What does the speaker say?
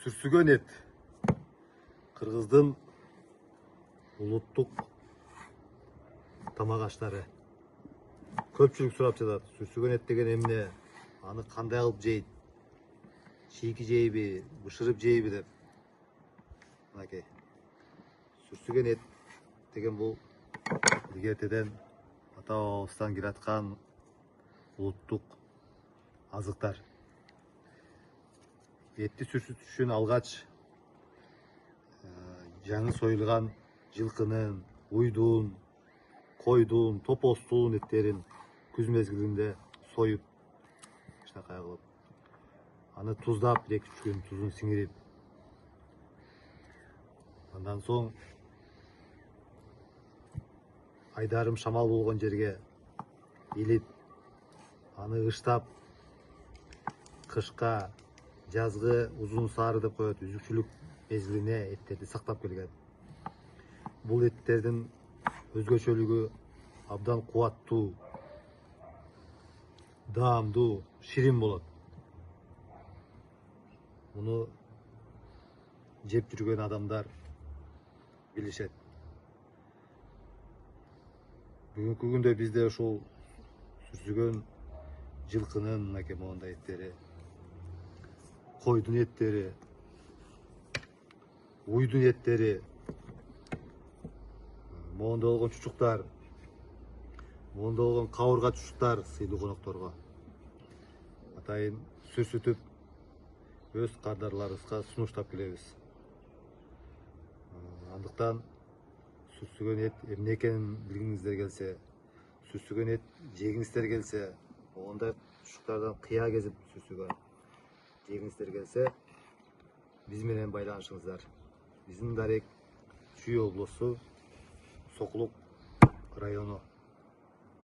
Сүрсүгөн эт Кыргыздын улуттук тамак аштары. Көпчүлүк сурап жатат. Сүрсүгөн эт деген эмне? Аны кандай кылып жейт? Чийки жейби, бышырып жейби деп. Мынакей. Сүрсүгөн эт деген бул илгертеден ата бабабыздан келаткан улуттук азыктар. Этти сүрсүтүш үчүн алгач жаңы союлган жылкынын, уйдун, койдун, топостун эттерин күз мезгилинде союп, ушунакай кылып, аны туздап, 2-3 күн тузун сиңирип, андан соң айдарым шамал болгон жерге илип, аны ыштап, кышка, жазгы узун сары деп коет, үзүкчүлүк мезгилине эттерди сактап келген. Бул эттердин өзгөчөлүгү абдан кубаттуу, даамдуу, ширин болот. Муну жеп жүргөн адамдар билишет. Бүгүнкү күндө бизде ушул сүрсүгөн жылкынын мынакей моундай эттери, койдун эттери, уйдун эттери, моунда болгон чучуктар, моунда болгон кабырга чучуктар сыйлуу конокторго атайын сүрсүтүп өз кардарларыбызга сунуштап келебиз. Андыктан сүрсүгөн эт эмне экенин билгиңиздер келсе, сүрсүгөн эт жегиңиздер келсе, моундай чучуктардан кыя кезип сүрсүгөн жегиңиздер келсе, биз менен байланышыңыздар. Биздин дарек Чүй облусу, Сокулук району.